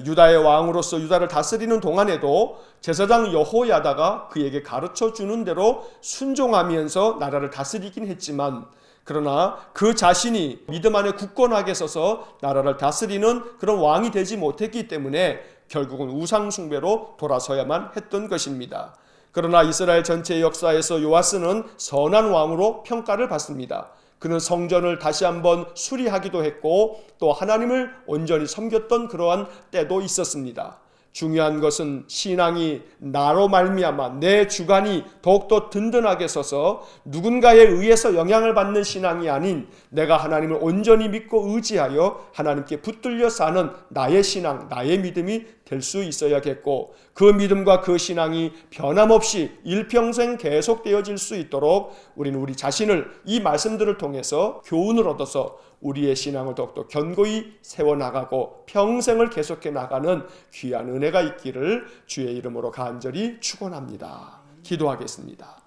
유다의 왕으로서 유다를 다스리는 동안에도 제사장 여호야다가 그에게 가르쳐 주는 대로 순종하면서 나라를 다스리긴 했지만 그러나 그 자신이 믿음 안에 굳건하게 서서 나라를 다스리는 그런 왕이 되지 못했기 때문에 결국은 우상숭배로 돌아서야만 했던 것입니다. 그러나 이스라엘 전체의 역사에서 요아스는 선한 왕으로 평가를 받습니다. 그는 성전을 다시 한번 수리하기도 했고 또 하나님을 온전히 섬겼던 그러한 때도 있었습니다. 중요한 것은 신앙이 나로 말미암아 내 주관이 더욱더 든든하게 서서 누군가에 의해서 영향을 받는 신앙이 아닌 내가 하나님을 온전히 믿고 의지하여 하나님께 붙들려 사는 나의 신앙, 나의 믿음이 될 수 있어야겠고 그 믿음과 그 신앙이 변함없이 일평생 계속되어질 수 있도록 우리는 우리 자신을 이 말씀들을 통해서 교훈을 얻어서 우리의 신앙을 더욱더 견고히 세워나가고 평생을 계속해 나가는 귀한 은혜가 있기를 주의 이름으로 간절히 축원합니다. 기도하겠습니다.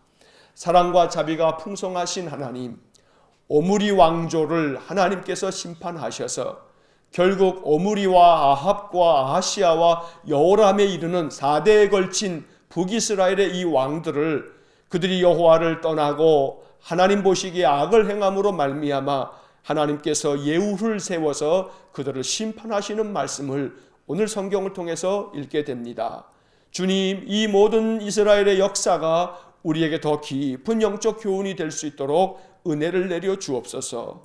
사랑과 자비가 풍성하신 하나님, 오므리 왕조를 하나님께서 심판하셔서 결국 오므리와 아합과 아하시아와 여호람에 이르는 4대에 걸친 북이스라엘의 이 왕들을 그들이 여호와를 떠나고 하나님 보시기에 악을 행함으로 말미암아 하나님께서 예후를 세워서 그들을 심판하시는 말씀을 오늘 성경을 통해서 읽게 됩니다. 주님, 이 모든 이스라엘의 역사가 우리에게 더 깊은 영적 교훈이 될 수 있도록 은혜를 내려 주옵소서.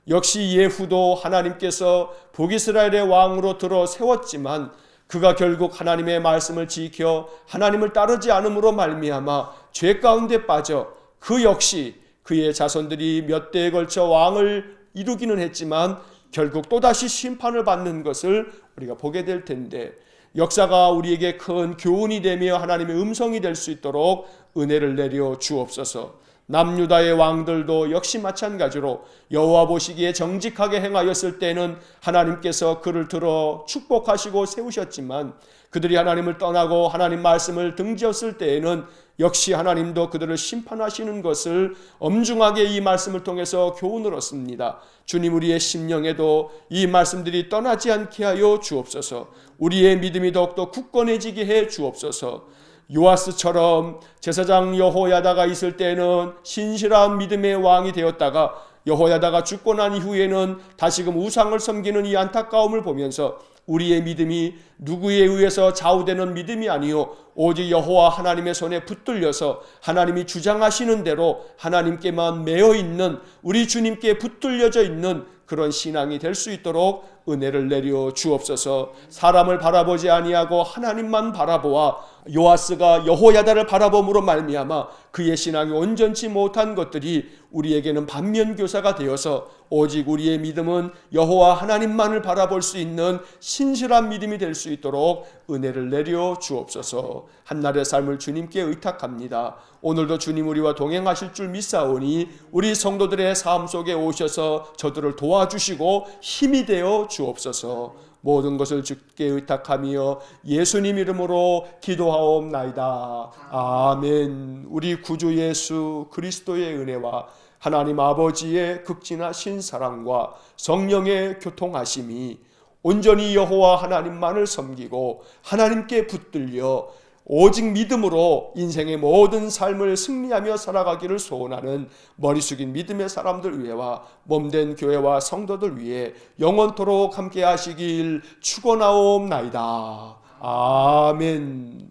역시 예후도 하나님께서 북이스라엘의 왕으로 들어 세웠지만 그가 결국 하나님의 말씀을 지켜 하나님을 따르지 않음으로 말미암아 죄 가운데 빠져 그 역시 그의 자손들이 몇 대에 걸쳐 왕을 이루기는 했지만 결국 또다시 심판을 받는 것을 우리가 보게 될 텐데, 역사가 우리에게 큰 교훈이 되며 하나님의 음성이 될 수 있도록 은혜를 내려 주옵소서. 남유다의 왕들도 역시 마찬가지로 여호와 보시기에 정직하게 행하였을 때는 하나님께서 그를 들어 축복하시고 세우셨지만 그들이 하나님을 떠나고 하나님 말씀을 등지었을 때에는 역시 하나님도 그들을 심판하시는 것을 엄중하게 이 말씀을 통해서 교훈을 얻습니다. 주님, 우리의 심령에도 이 말씀들이 떠나지 않게 하여 주옵소서. 우리의 믿음이 더욱더 굳건해지게 해 주옵소서. 요아스처럼 제사장 여호야다가 있을 때는 신실한 믿음의 왕이 되었다가 여호야다가 죽고 난 이후에는 다시금 우상을 섬기는 이 안타까움을 보면서 우리의 믿음이 누구에 의해서 좌우되는 믿음이 아니요 오직 여호와 하나님의 손에 붙들려서 하나님이 주장하시는 대로 하나님께만 매여 있는, 우리 주님께 붙들려져 있는 그런 신앙이 될 수 있도록 은혜를 내려 주옵소서. 사람을 바라보지 아니하고 하나님만 바라보아 요아스가 여호야다를 바라봄으로 말미암아 그의 신앙이 온전치 못한 것들이 우리에게는 반면교사가 되어서 오직 우리의 믿음은 여호와 하나님만을 바라볼 수 있는 신실한 믿음이 될 수 있도록 은혜를 내려 주옵소서. 한날의 삶을 주님께 의탁합니다. 오늘도 주님 우리와 동행하실 줄 믿사오니 우리 성도들의 삶 속에 오셔서 저들을 도와주시고 힘이 되어 주옵소서. 모든 것을 주께 의탁하며 예수님 이름으로 기도하옵나이다. 아멘. 우리 구주 예수 그리스도의 은혜와 하나님 아버지의 극진하신 사랑과 성령의 교통하심이 온전히 여호와 하나님만을 섬기고 하나님께 붙들려 오직 믿음으로 인생의 모든 삶을 승리하며 살아가기를 소원하는 머리 숙인 믿음의 사람들 위해와 몸된 교회와 성도들 위해 영원토록 함께 하시길 축원하옵나이다. 아멘.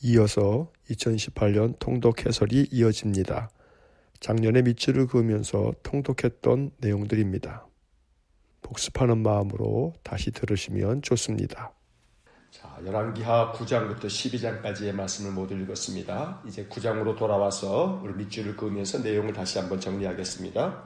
이어서 2018년 통독 해설이 이어집니다. 작년에 밑줄을 그으면서 통독했던 내용들입니다. 복습하는 마음으로 다시 들으시면 좋습니다. 자, 열왕기하 9장부터 12장까지의 말씀을 모두 읽었습니다. 이제 9장으로 돌아와서 우리 밑줄을 그으면서 내용을 다시 한번 정리하겠습니다.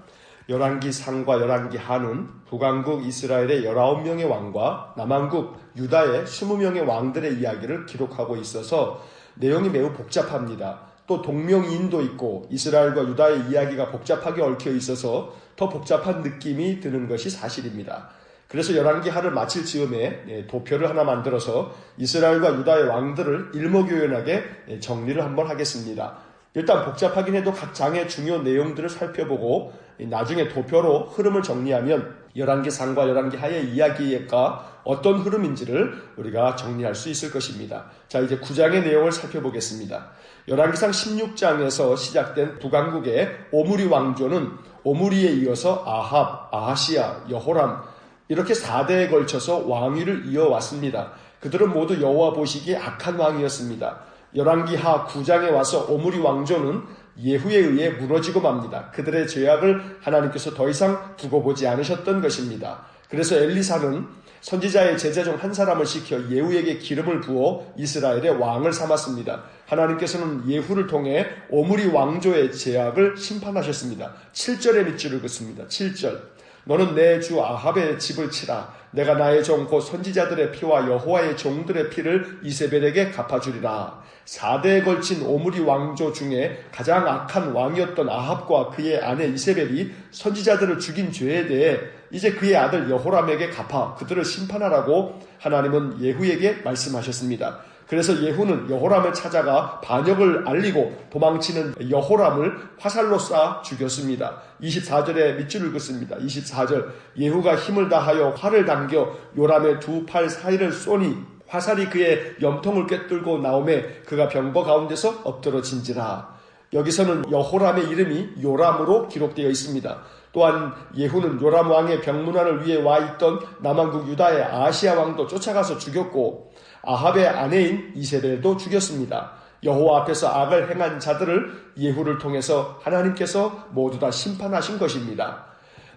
열왕기상과 열왕기하는 북왕국 이스라엘의 19명의 왕과 남왕국 유다의 20명의 왕들의 이야기를 기록하고 있어서 내용이 매우 복잡합니다. 또 동명이인도 있고 이스라엘과 유다의 이야기가 복잡하게 얽혀 있어서 더 복잡한 느낌이 드는 것이 사실입니다. 그래서 열왕기하를 마칠 즈음에 도표를 하나 만들어서 이스라엘과 유다의 왕들을 일목요연하게 정리를 한번 하겠습니다. 일단 복잡하긴 해도 각 장의 중요 내용들을 살펴보고 나중에 도표로 흐름을 정리하면 열왕기상과 열왕기하의 이야기가 어떤 흐름인지를 우리가 정리할 수 있을 것입니다. 자, 이제 9장의 내용을 살펴보겠습니다. 열왕기상 16장에서 시작된 북왕국의 오므리 왕조는 오므리에 이어서 아합, 아하시아, 여호람 이렇게 4대에 걸쳐서 왕위를 이어왔습니다. 그들은 모두 여호와 보시기에 악한 왕이었습니다. 열왕기하 9장에 와서 오므리 왕조는 예후에 의해 무너지고 맙니다. 그들의 죄악을 하나님께서 더 이상 두고 보지 않으셨던 것입니다. 그래서 엘리사는 선지자의 제자 중 한 사람을 시켜 예후에게 기름을 부어 이스라엘의 왕을 삼았습니다. 하나님께서는 예후를 통해 오므리 왕조의 죄악을 심판하셨습니다. 7절의 밑줄을 긋습니다. 7절. 너는 내 주 아합의 집을 치라. 내가 나의 종 곧 선지자들의 피와 여호와의 종들의 피를 이세벨에게 갚아주리라. 4대에 걸친 오므리 왕조 중에 가장 악한 왕이었던 아합과 그의 아내 이세벨이 선지자들을 죽인 죄에 대해 이제 그의 아들 여호람에게 갚아 그들을 심판하라고 하나님은 예후에게 말씀하셨습니다. 그래서 예후는 여호람을 찾아가 반역을 알리고 도망치는 여호람을 화살로 쏴 죽였습니다. 24절에 밑줄을 긋습니다. 24절 예후가 힘을 다하여 활을 당겨 요람의 두 팔 사이를 쏘니 화살이 그의 염통을 꿰뚫고 나오매 그가 병거 가운데서 엎드러진지라. 여기서는 여호람의 이름이 요람으로 기록되어 있습니다. 또한 예후는 요람 왕의 병문안을 위해 와 있던 남왕국 유다의 아하시야 왕도 쫓아가서 죽였고 아합의 아내인 이세벨도 죽였습니다. 여호와 앞에서 악을 행한 자들을 예후를 통해서 하나님께서 모두 다 심판하신 것입니다.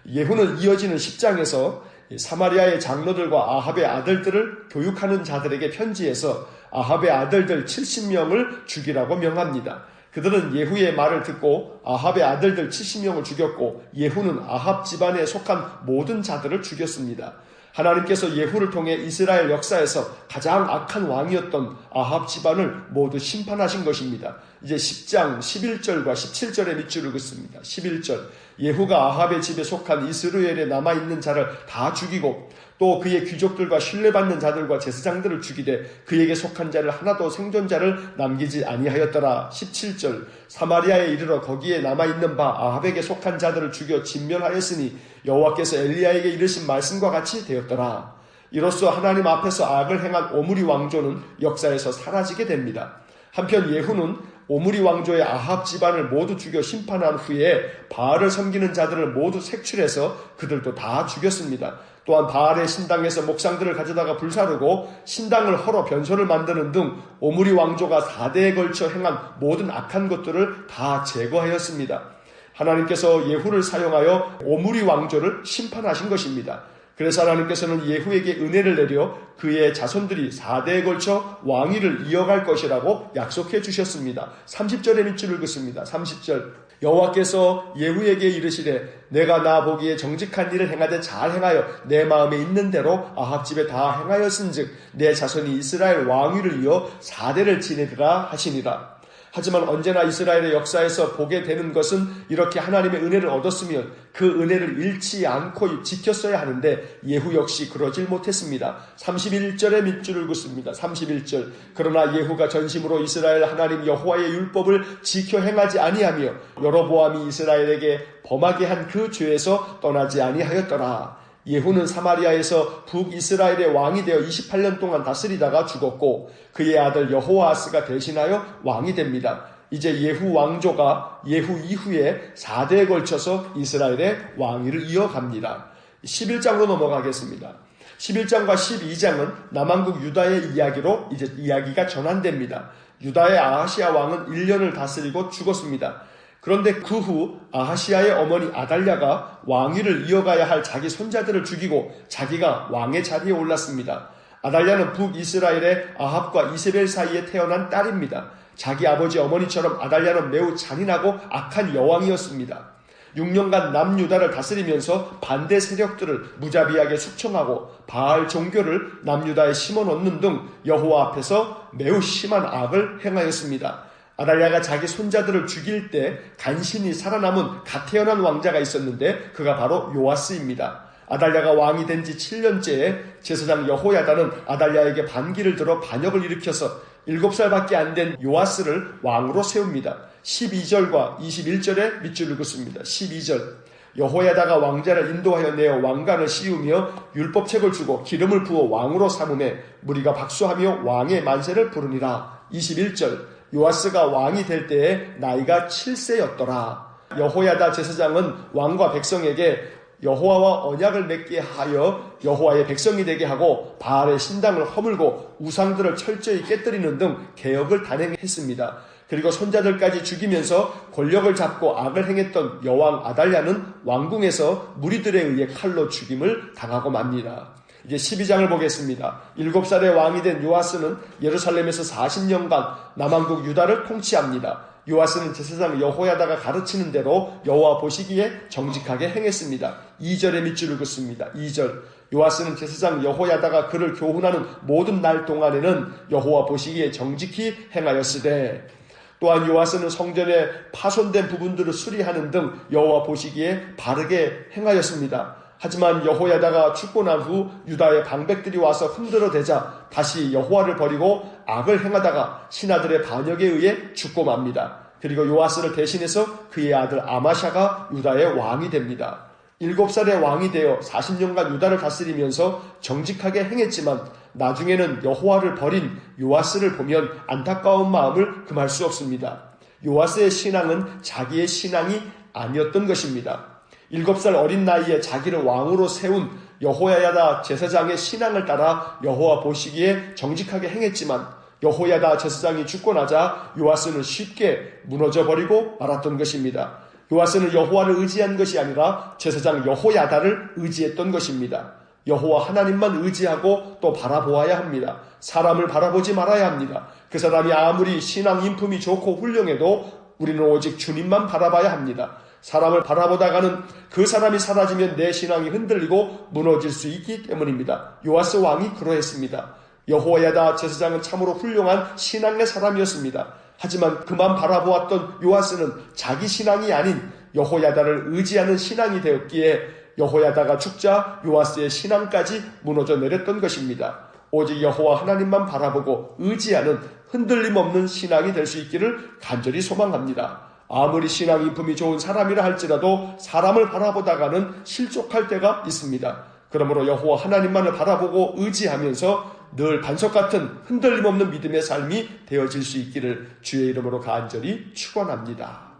예후는 이어지는 10장에서 사마리아의 장로들과 아합의 아들들을 교육하는 자들에게 편지해서 아합의 아들들 70명을 죽이라고 명합니다. 그들은 예후의 말을 듣고 아합의 아들들 70명을 죽였고 예후는 아합 집안에 속한 모든 자들을 죽였습니다. 하나님께서 예후를 통해 이스라엘 역사에서 가장 악한 왕이었던 아합 집안을 모두 심판하신 것입니다. 이제 10장 11절과 17절의 밑줄을 긋습니다. 11절 예후가 아합의 집에 속한 이스라엘에 남아있는 자를 다 죽이고 또 그의 귀족들과 신뢰받는 자들과 제사장들을 죽이되 그에게 속한 자를 하나도 생존자를 남기지 아니하였더라. 17절 사마리아에 이르러 거기에 남아있는 바 아합에게 속한 자들을 죽여 진멸하였으니 여호와께서 엘리야에게 이르신 말씀과 같이 되었더라. 이로써 하나님 앞에서 악을 행한 오므리 왕조는 역사에서 사라지게 됩니다. 한편 예후는 오므리 왕조의 아합 집안을 모두 죽여 심판한 후에 바알을 섬기는 자들을 모두 색출해서 그들도 다 죽였습니다. 또한 바알의 신당에서 목상들을 가져다가 불사르고 신당을 헐어 변소를 만드는 등 오므리 왕조가 4대에 걸쳐 행한 모든 악한 것들을 다 제거하였습니다. 하나님께서 예후를 사용하여 오므리 왕조를 심판하신 것입니다. 그래서 하나님께서는 예후에게 은혜를 내려 그의 자손들이 4대에 걸쳐 왕위를 이어갈 것이라고 약속해 주셨습니다. 30절의 밑줄을 긋습니다. 30절 여호와께서 예후에게 이르시되 내가 나 보기에 정직한 일을 행하되 잘 행하여 내 마음에 있는 대로 아합 집에 다 행하였은즉 내 자손이 이스라엘 왕위를 이어 4대를 지내리라 하시니라. 하지만 언제나 이스라엘의 역사에서 보게 되는 것은 이렇게 하나님의 은혜를 얻었으면 그 은혜를 잃지 않고 지켰어야 하는데 예후 역시 그러질 못했습니다. 31절의 밑줄을 긋습니다. 31절 그러나 예후가 전심으로 이스라엘 하나님 여호와의 율법을 지켜 행하지 아니하며 여로보암이 이스라엘에게 범하게 한 그 죄에서 떠나지 아니하였더라. 예후는 사마리아에서 북이스라엘의 왕이 되어 28년 동안 다스리다가 죽었고 그의 아들 여호아스가 대신하여 왕이 됩니다. 이제 예후 왕조가 예후 이후에 4대에 걸쳐서 이스라엘의 왕위를 이어갑니다. 11장으로 넘어가겠습니다. 11장과 12장은 남왕국 유다의 이야기로 이제 이야기가 전환됩니다. 유다의 아하시야 왕은 1년을 다스리고 죽었습니다. 그런데 그 후 아하시야의 어머니 아달랴가 왕위를 이어가야 할 자기 손자들을 죽이고 자기가 왕의 자리에 올랐습니다. 아달랴는 북이스라엘의 아합과 이세벨 사이에 태어난 딸입니다. 자기 아버지 어머니처럼 아달랴는 매우 잔인하고 악한 여왕이었습니다. 6년간 남유다를 다스리면서 반대 세력들을 무자비하게 숙청하고 바알 종교를 남유다에 심어놓는 등 여호와 앞에서 매우 심한 악을 행하였습니다. 아달랴가 자기 손자들을 죽일 때 간신히 살아남은 갓 태어난 왕자가 있었는데 그가 바로 요아스입니다. 아달랴가 왕이 된 지 7년째에 제사장 여호야다는 아달랴에게 반기를 들어 반역을 일으켜서 7살밖에 안 된 요아스를 왕으로 세웁니다. 12절과 21절에 밑줄을 긋습니다. 12절 여호야다가 왕자를 인도하여 내어 왕관을 씌우며 율법책을 주고 기름을 부어 왕으로 삼음에 무리가 박수하며 왕의 만세를 부르니라. 21절 요아스가 왕이 될 때에 나이가 7세였더라. 여호야다 제사장은 왕과 백성에게 여호와와 언약을 맺게 하여 여호와의 백성이 되게 하고 바알의 신당을 허물고 우상들을 철저히 깨뜨리는 등 개혁을 단행했습니다. 그리고 손자들까지 죽이면서 권력을 잡고 악을 행했던 여왕 아달랴는 왕궁에서 무리들에 의해 칼로 죽임을 당하고 맙니다. 이제 12장을 보겠습니다. 7살의 왕이 된 요아스는 예루살렘에서 40년간 남왕국 유다를 통치합니다. 요아스는 제사장 여호야다가 가르치는 대로 여호와 보시기에 정직하게 행했습니다. 2절의 밑줄을 긋습니다. 2절 요아스는 제사장 여호야다가 그를 교훈하는 모든 날 동안에는 여호와 보시기에 정직히 행하였으되 또한 요아스는 성전에 파손된 부분들을 수리하는 등 여호와 보시기에 바르게 행하였습니다. 하지만 여호야다가 죽고 난 후 유다의 방백들이 와서 흔들어대자 다시 여호와를 버리고 악을 행하다가 신하들의 반역에 의해 죽고 맙니다. 그리고 요아스를 대신해서 그의 아들 아마샤가 유다의 왕이 됩니다. 7살의 왕이 되어 40년간 유다를 다스리면서 정직하게 행했지만 나중에는 여호와를 버린 요아스를 보면 안타까운 마음을 금할 수 없습니다. 요아스의 신앙은 자기의 신앙이 아니었던 것입니다. 7살 어린 나이에 자기를 왕으로 세운 여호야다 제사장의 신앙을 따라 여호와 보시기에 정직하게 행했지만 여호야다 제사장이 죽고 나자 요아스는 쉽게 무너져 버리고 말았던 것입니다. 요아스는 여호와를 의지한 것이 아니라 제사장 여호야다를 의지했던 것입니다. 여호와 하나님만 의지하고 또 바라보아야 합니다. 사람을 바라보지 말아야 합니다. 그 사람이 아무리 신앙 인품이 좋고 훌륭해도 우리는 오직 주님만 바라봐야 합니다. 사람을 바라보다가는 그 사람이 사라지면 내 신앙이 흔들리고 무너질 수 있기 때문입니다. 요아스 왕이 그러했습니다. 여호야다 제사장은 참으로 훌륭한 신앙의 사람이었습니다. 하지만 그만 바라보았던 요아스는 자기 신앙이 아닌 여호야다를 의지하는 신앙이 되었기에 여호야다가 죽자 요아스의 신앙까지 무너져 내렸던 것입니다. 오직 여호와 하나님만 바라보고 의지하는 흔들림 없는 신앙이 될 수 있기를 간절히 소망합니다. 아무리 신앙 인품이 좋은 사람이라 할지라도 사람을 바라보다가는 실족할 때가 있습니다. 그러므로 여호와 하나님만을 바라보고 의지하면서 늘 반석 같은 흔들림 없는 믿음의 삶이 되어질 수 있기를 주의 이름으로 간절히 축원합니다.